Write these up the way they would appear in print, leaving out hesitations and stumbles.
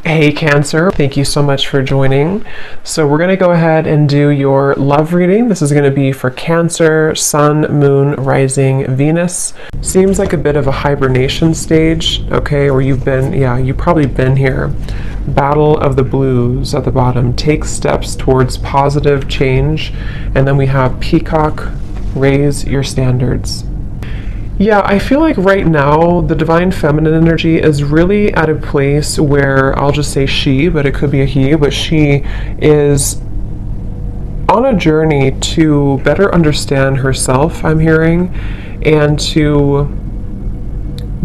Hey Cancer, thank you so much for joining. So we're going to go ahead and do your love reading. This is going to be for Cancer, Sun, Moon, Rising, Venus. Seems like a bit of a hibernation stage, okay, or you've probably been here. Battle of the Blues at the bottom. Take steps towards positive change. And then we have Peacock, raise your standards. Yeah, I feel like right now the divine feminine energy is really at a place where I'll just say she, but it could be a he, but she is on a journey to better understand herself, I'm hearing, and to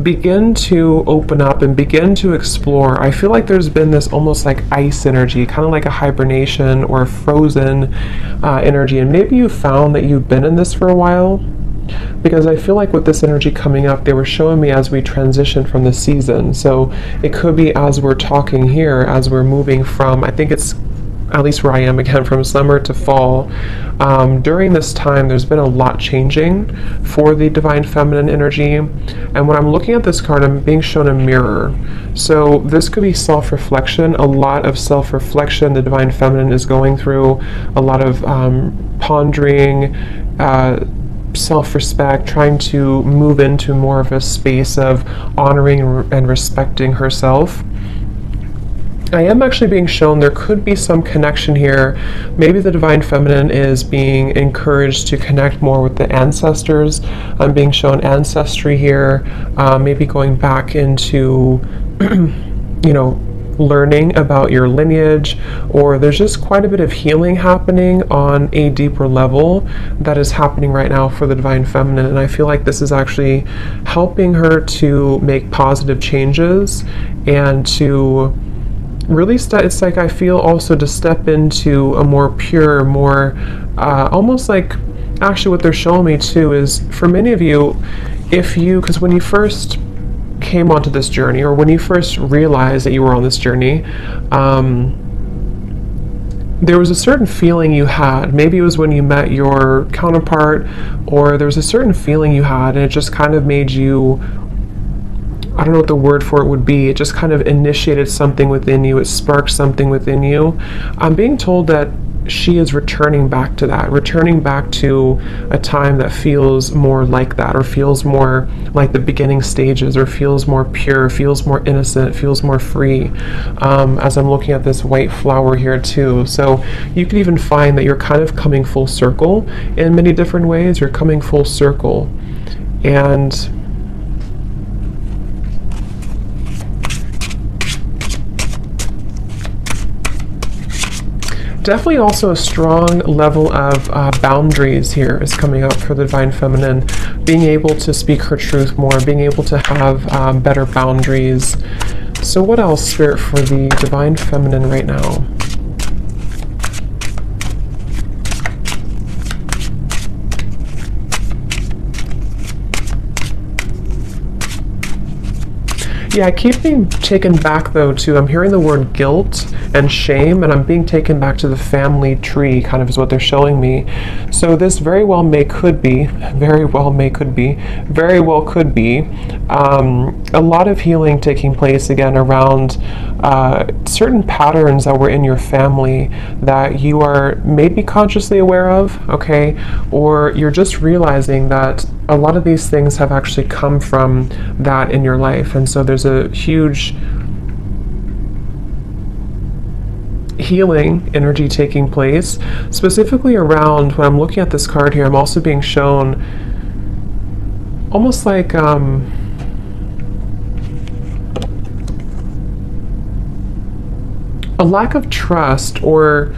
begin to open up and begin to explore. I feel like there's been this almost like ice energy, kind of like a hibernation or a frozen energy, and maybe you found that you've been in this for a while. Because I feel like with this energy coming up, they were showing me as we transition from the season. So it could be as we're talking here, as we're moving from, I think it's at least where I am again, from summer to fall. During this time, there's been a lot changing for the divine feminine energy. And when I'm looking at this card, I'm being shown a mirror. So this could be self-reflection, a lot of self-reflection the divine feminine is going through, a lot of pondering, self-respect, trying to move into more of a space of honoring and respecting herself. I am actually being shown there could be some connection here. Maybe the divine feminine is being encouraged to connect more with the ancestors. I'm being shown ancestry here, maybe going back into learning about your lineage, or there's just quite a bit of healing happening on a deeper level that is happening right now for the divine feminine. And I feel like this is actually helping her to make positive changes and to really it's like I feel also to step into a more pure, more almost like, actually what they're showing me too is for many of you, because when you first came onto this journey, or when you first realized that you were on this journey, there was a certain feeling you had. Maybe it was when you met your counterpart, or there was a certain feeling you had, and it just kind of made you, I don't know what the word for it would be, it just kind of initiated something within you, it sparked something within you. I'm being told that she is returning back to that, returning back to a time that feels more like that, or feels more like the beginning stages, or feels more pure, feels more innocent, feels more free, as I'm looking at this white flower here too. So you can even find that you're kind of coming full circle in many different ways. You're coming full circle, and definitely also a strong level of boundaries here is coming up for the divine feminine, being able to speak her truth more, being able to have better boundaries. So what else, Spirit, for the divine feminine right now? Yeah, I keep being taken back though to, I'm hearing the word guilt and shame, and I'm being taken back to the family tree, kind of is what they're showing me. So this very well could be a lot of healing taking place again around certain patterns that were in your family that you are maybe consciously aware of, okay? Or you're just realizing that a lot of these things have actually come from that in your life. And so there's a huge healing energy taking place, specifically around, when I'm looking at this card here, I'm also being shown almost like a lack of trust, or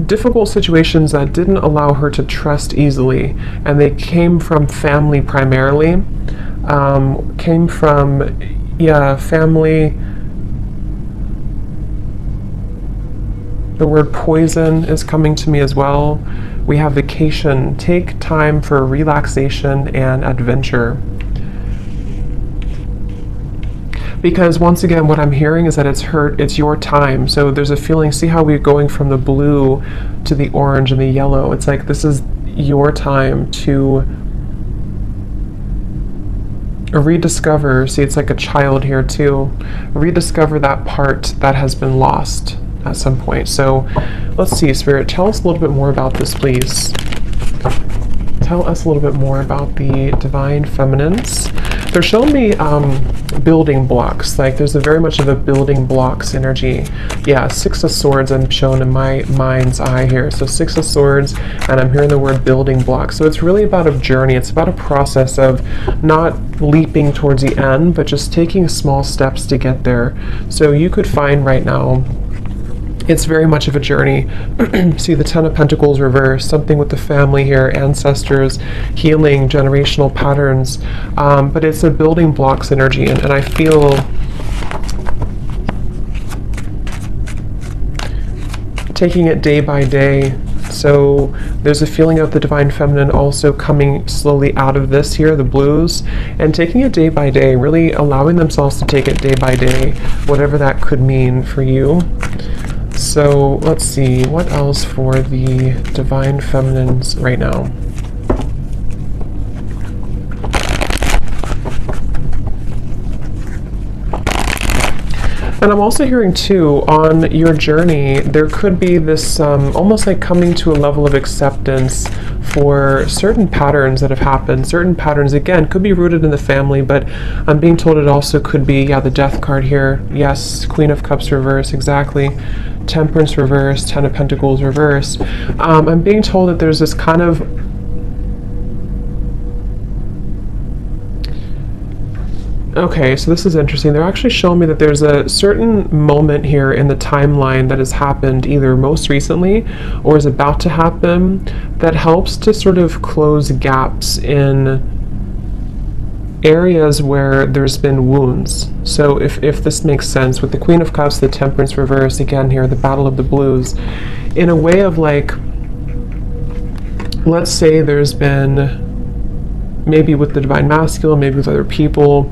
difficult situations that didn't allow her to trust easily, and they came from family primarily, family. The word poison is coming to me as well. We have vacation. Take time for relaxation and adventure. Because once again, what I'm hearing is that it's your time. So there's a feeling, see how we're going from the blue to the orange and the yellow. It's like this is your time to rediscover, see it's like a child here too, rediscover that part that has been lost at some point. So let's see, Spirit, tell us a little bit more about this, please. Tell us a little bit more about the divine feminines. They're showing me building blocks. Like there's a very much of a building blocks energy. Yeah, Six of Swords I'm shown in my mind's eye here. So Six of Swords, and I'm hearing the word building blocks. So it's really about a journey. It's about a process of not leaping towards the end, but just taking small steps to get there. So you could find right now, it's very much of a journey. See the Ten of Pentacles reversed, something with the family here, ancestors, healing, generational patterns. But it's a building blocks energy, and I feel taking it day by day. So there's a feeling of the divine feminine also coming slowly out of this here, the blues, and taking it day by day, really allowing themselves to take it day by day, whatever that could mean for you. So let's see, what else for the divine feminines right now? And I'm also hearing too, on your journey, there could be this almost like coming to a level of acceptance for certain patterns that have happened. Certain patterns, again, could be rooted in the family, but I'm being told it also could be, yeah, the Death card here. Yes, Queen of Cups reverse, exactly. Temperance reverse, Ten of Pentacles reverse. I'm being told that there's this kind of okay, so this is interesting. They're actually showing me that there's a certain moment here in the timeline that has happened either most recently or is about to happen that helps to sort of close gaps in areas where there's been wounds. So if this makes sense, with the Queen of Cups, the Temperance reverse, again here, the Battle of the Blues, in a way of like, let's say there's been, maybe with the Divine Masculine, maybe with other people,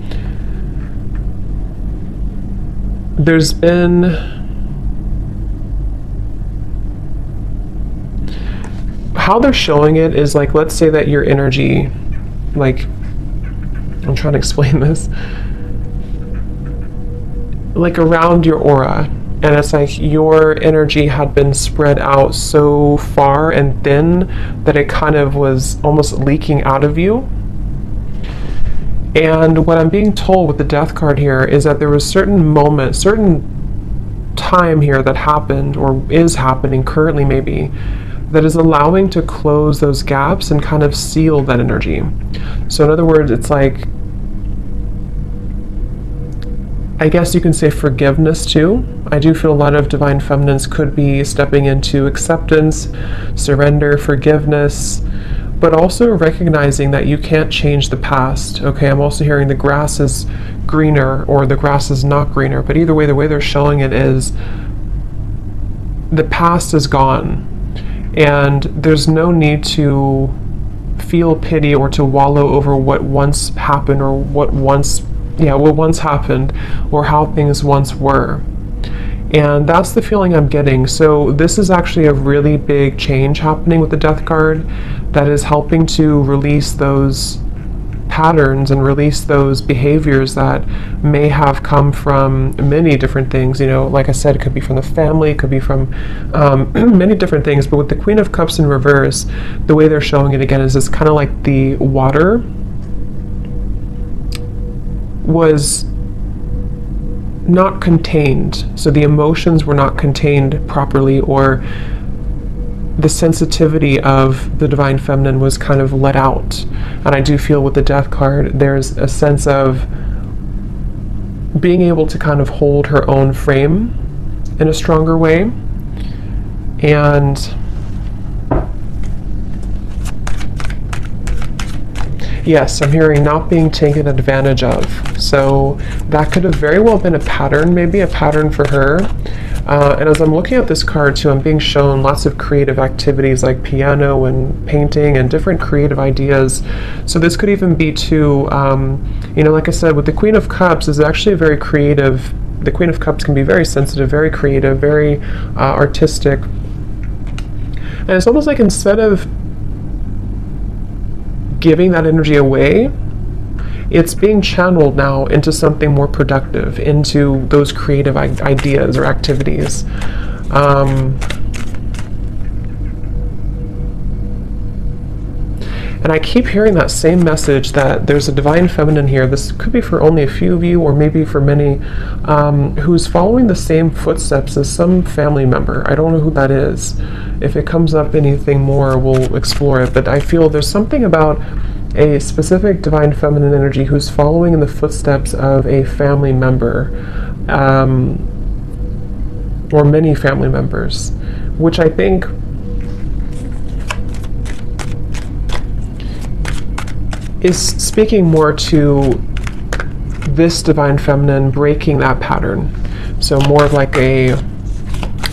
there's been how they're showing it is like, let's say that your energy, like, I'm trying to explain this, like around your aura, and it's like your energy had been spread out so far and thin that it kind of was almost leaking out of you. And what I'm being told with the Death card here is that there was certain moment, certain time here that happened or is happening currently maybe, that is allowing to close those gaps and kind of seal that energy. So in other words, it's like, I guess you can say forgiveness too. I do feel a lot of divine feminines could be stepping into acceptance, surrender, forgiveness, but also recognizing that you can't change the past. Okay, I'm also hearing the grass is greener or the grass is not greener, but either way, the way they're showing it is the past is gone and there's no need to feel pity or to wallow over what once happened or what once happened or how things once were. And that's the feeling I'm getting. So this is actually a really big change happening with the Death card that is helping to release those patterns and release those behaviors that may have come from many different things. You know, like I said, it could be from the family, it could be from many different things. But with the Queen of Cups in reverse, the way they're showing it again is it's kind of like the water was not contained, so the emotions were not contained properly, or the sensitivity of the divine feminine was kind of let out. And I do feel with the Death card there's a sense of being able to kind of hold her own frame in a stronger way. And yes, I'm hearing not being taken advantage of. So that could have very well been a pattern, maybe a pattern for her. And as I'm looking at this card too, I'm being shown lots of creative activities like piano and painting and different creative ideas. So this could even be too, you know, like I said, with the Queen of Cups is actually a very creative, the Queen of Cups can be very sensitive, very creative, very artistic. And it's almost like instead of giving that energy away, it's being channeled now into something more productive, into those creative ideas or activities. And I keep hearing that same message that there's a divine feminine here. This could be for only a few of you, or maybe for many, who's following the same footsteps as some family member. I don't know who that is. If it comes up anything more, we'll explore it. But I feel there's something about a specific divine feminine energy who's following in the footsteps of a family member, or many family members, which I think is speaking more to this divine feminine breaking that pattern. So more of like a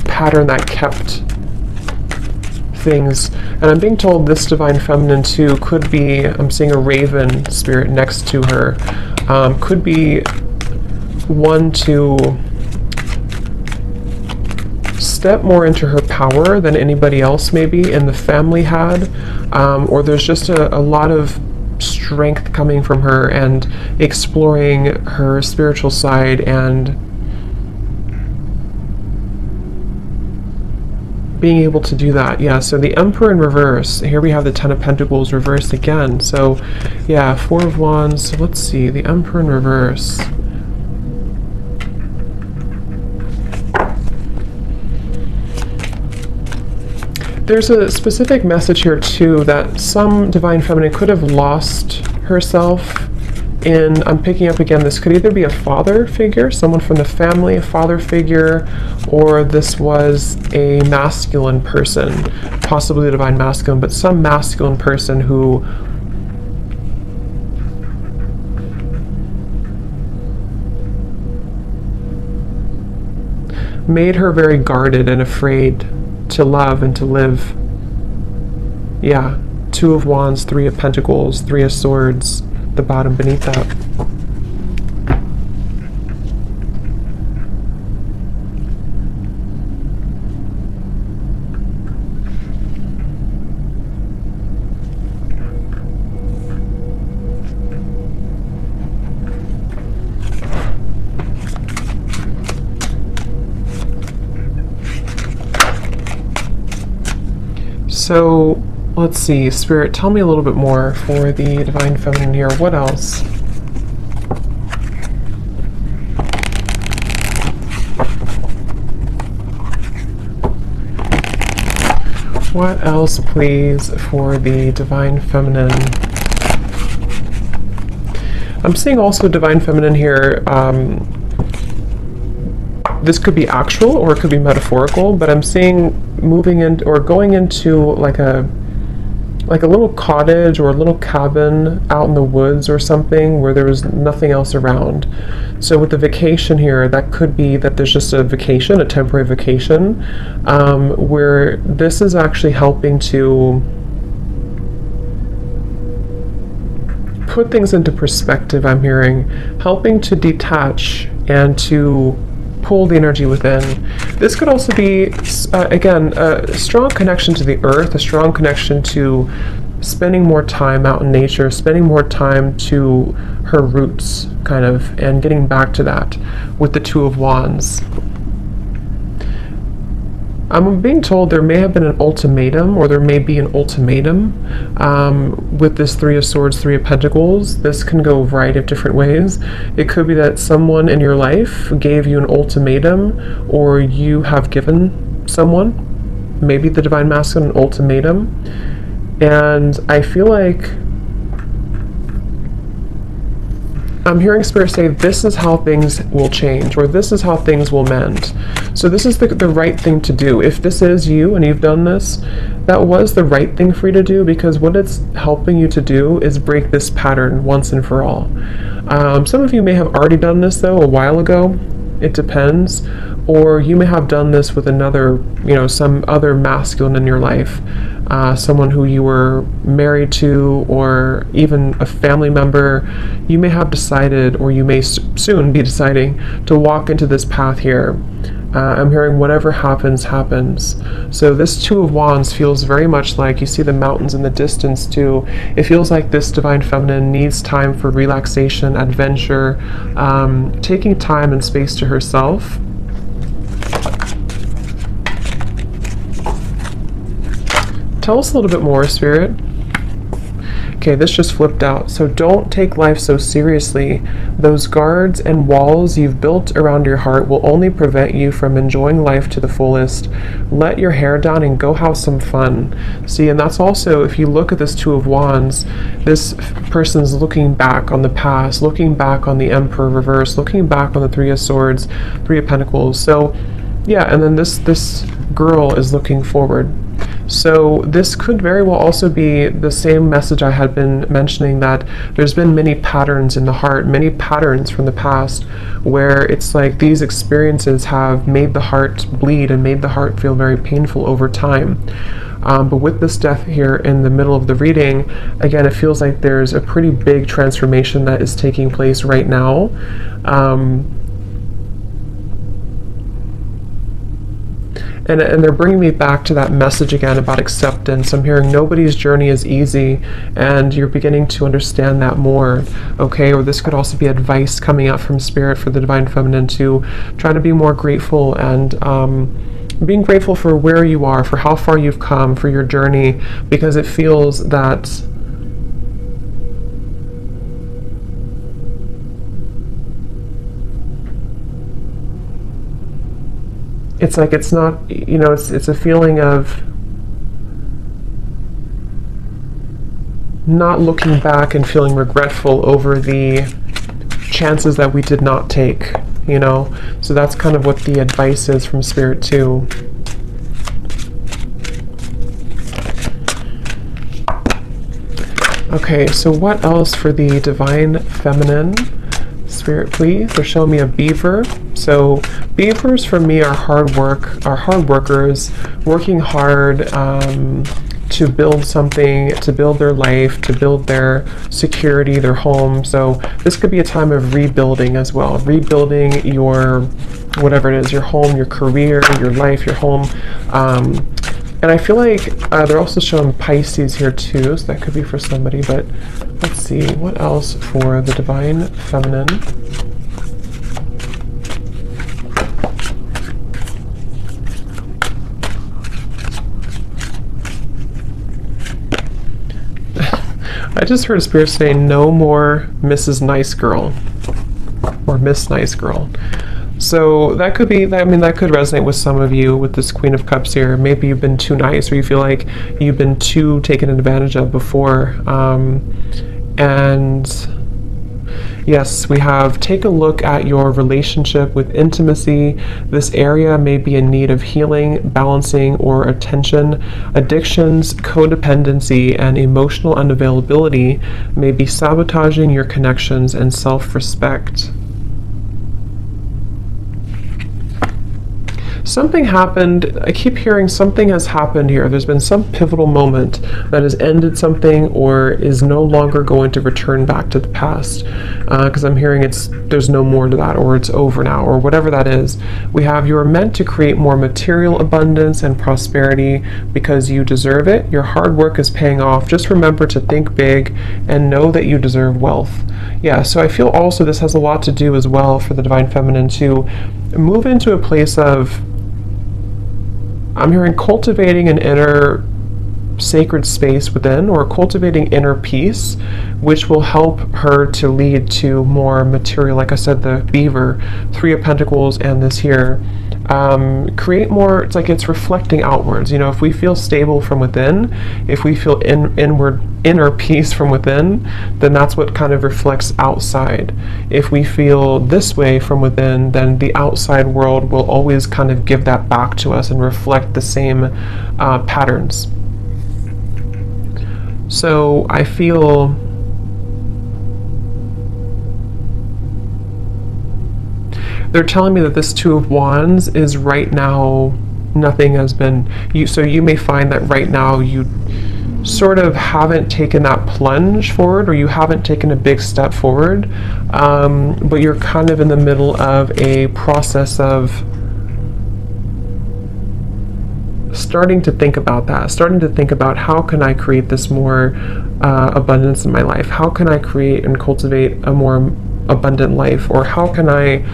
pattern that kept things. And I'm being told this divine feminine too could be, I'm seeing a raven spirit next to her, could be one to step more into her power than anybody else maybe in the family had, or there's just a lot of strength coming from her and exploring her spiritual side and being able to do that. Yeah, so the Emperor in reverse. Here we have the Ten of Pentacles reversed again. So yeah, Four of Wands. So let's see, the Emperor in reverse. There's a specific message here too that some divine feminine could have lost herself in, I'm picking up again, this could either be a father figure, someone from the family, a father figure, or this was a masculine person, possibly the divine masculine, but some masculine person who made her very guarded and afraid to love and to live. Yeah, Two of Wands, Three of Pentacles, Three of Swords, the bottom beneath that. So let's see, Spirit, tell me a little bit more for the divine feminine here. What else? What else, please, for the divine feminine? I'm seeing also divine feminine here. This could be actual or it could be metaphorical, but I'm seeing moving in or going into like a little cottage or a little cabin out in the woods or something where there was nothing else around. So with the vacation here, that could be that there's just a vacation, a temporary vacation, where this is actually helping to put things into perspective. I'm hearing helping to detach and to pull the energy within. This could also be, again, a strong connection to the earth, a strong connection to spending more time out in nature, spending more time to her roots, kind of, and getting back to that with the Two of Wands. I'm being told there may have been an ultimatum, or there may be an ultimatum with this Three of Swords, Three of Pentacles. This can go a variety of different ways. It could be that someone in your life gave you an ultimatum, or you have given someone, maybe the divine masculine, an ultimatum. And I feel like I'm hearing Spirit say this is how things will change, or this is how things will mend. So this is the right thing to do. If this is you and you've done this, that was the right thing for you to do, because what it's helping you to do is break this pattern once and for all. Some of you may have already done this though a while ago. It depends. Or you may have done this with another, some other masculine in your life. Someone who you were married to, or even a family member. You may have decided, or you may soon be deciding, to walk into this path here I'm hearing whatever happens, happens. So this Two of Wands feels very much like, you see the mountains in the distance too. It feels like this Divine Feminine needs time for relaxation, adventure, taking time and space to herself. Tell us a little bit more, Spirit. Okay, this just flipped out. So don't take life so seriously. Those guards and walls you've built around your heart will only prevent you from enjoying life to the fullest. Let your hair down and go have some fun. See, and that's also, if you look at this Two of Wands, this person's looking back on the past, looking back on the Emperor reverse, looking back on the Three of Swords, Three of Pentacles. So yeah, and then this girl is looking forward. So this could very well also be the same message I had been mentioning, that there's been many patterns in the heart, many patterns from the past, where it's like these experiences have made the heart bleed and made the heart feel very painful over time. But with this death here in the middle of the reading, again, it feels like there's a pretty big transformation that is taking place right now. And they're bringing me back to that message again about acceptance. I'm hearing nobody's journey is easy, and you're beginning to understand that more, okay? Or this could also be advice coming out from Spirit for the Divine Feminine to try to be more grateful, and being grateful for where you are, for how far you've come, for your journey, because it feels that it's like it's not, you know, it's a feeling of not looking back and feeling regretful over the chances that we did not take, you know. So that's kind of what the advice is from Spirit too. Okay, so what else for the Divine Feminine? Spirit, please. They're showing me a beaver. So beavers for me are hard workers, working hard to build something, to build their life, to build their security, their home. So this could be a time of rebuilding as well, rebuilding your, whatever it is, your home, your career, your life, your home. And I feel like they're also showing Pisces here too, so that could be for somebody, but let's see, what else for the Divine Feminine? I just heard Spirit say no more Mrs. Nice Girl or Miss Nice Girl. So that could be, I mean, that could resonate with some of you with this Queen of Cups here. Maybe you've been too nice, or you feel like you've been too taken advantage of before. And yes, we have take a look at your relationship with intimacy. This area may be in need of healing, balancing, or attention. Addictions, codependency, and emotional unavailability may be sabotaging your connections and self-respect. Something happened, I keep hearing something has happened here. There's been some pivotal moment that has ended something or is no longer going to return back to the past. Because I'm hearing there's no more to that, or it's over now, or whatever that is. We have, you're meant to create more material abundance and prosperity because you deserve it. Your hard work is paying off. Just remember to think big and know that you deserve wealth. Yeah, so I feel also this has a lot to do as well for the Divine Feminine to move into a place of, I'm hearing cultivating an inner sacred space within, or cultivating inner peace, which will help her to lead to more material, like I said, the beaver, Three of Pentacles, and this here. Create more, it's like it's reflecting outwards. You know, if we feel stable from within, if we feel inner peace from within, then that's what kind of reflects outside. If we feel this way from within, then the outside world will always kind of give that back to us and reflect the same patterns. So I feel they're telling me that this Two of Wands is right now, nothing has been, so you may find that right now you sort of haven't taken that plunge forward, or you haven't taken a big step forward, but you're kind of in the middle of a process of starting to think about that, starting to think about how can I create this more abundance in my life? How can I create and cultivate a more abundant life? Or how can I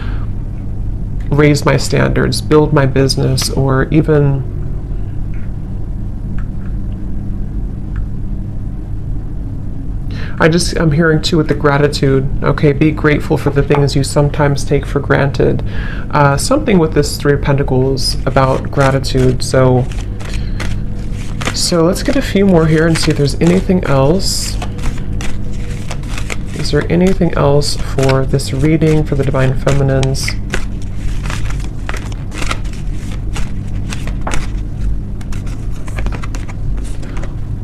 raise my standards, build my business, or even I'm hearing too with the gratitude, okay, be grateful for the things you sometimes take for granted. Something with this Three of Pentacles about gratitude. So let's get a few more here and see if there's anything else. Is there anything else for this reading for the Divine Feminines?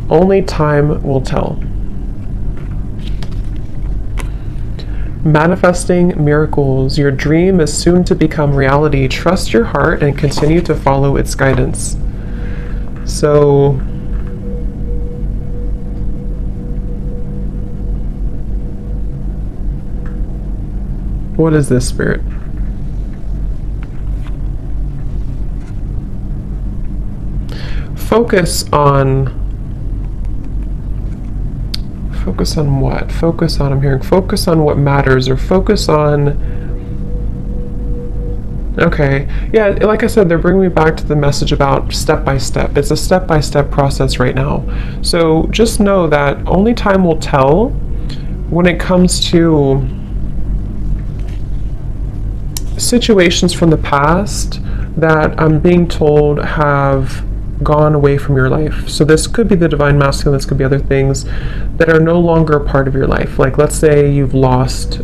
Only time will tell. Manifesting miracles. Your dream is soon to become reality. Trust your heart and continue to follow its guidance. So, what is this, Spirit? Focus on what? Focus on, I'm hearing, focus on what matters, or focus on, okay, yeah, like I said, they're bringing me back to the message about step by step. It's a step-by-step process right now. So just know that only time will tell when it comes to situations from the past that I'm being told have gone away from your life. So this could be the Divine Masculine, this could be other things that are no longer a part of your life. Like, let's say you've lost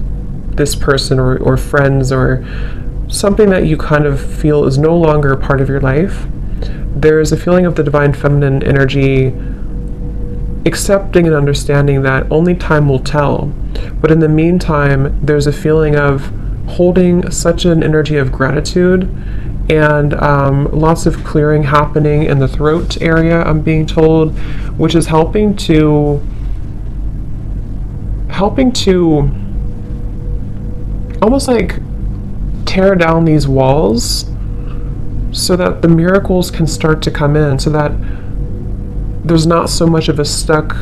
this person or friends or something that you kind of feel is no longer a part of your life. There's a feeling of the Divine Feminine energy accepting and understanding that only time will tell. But in the meantime, there's a feeling of holding such an energy of gratitude and lots of clearing happening in the throat area, I'm being told, which is helping to almost like tear down these walls so that the miracles can start to come in, so that there's not so much of a stuck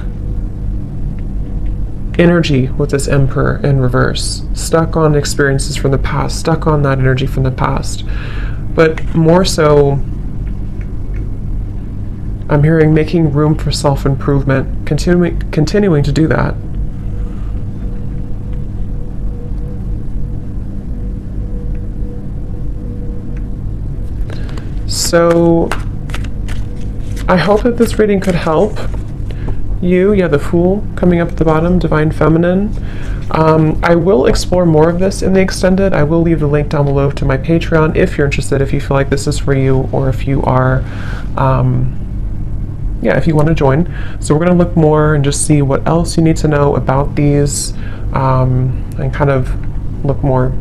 energy with this Emperor in reverse, stuck on experiences from the past, stuck on that energy from the past. But more so, I'm hearing making room for self-improvement, continuing to do that. So I hope that this reading could help you. Yeah, the Fool coming up at the bottom, Divine Feminine. I will explore more of this in the extended. I will leave the link down below to my Patreon if you're interested, if you feel like this is for you, or if you are, if you want to join. So we're going to look more and just see what else you need to know about these, and kind of look more.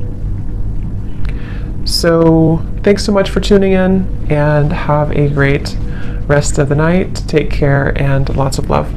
So thanks so much for tuning in, and have a great rest of the night. Take care and lots of love.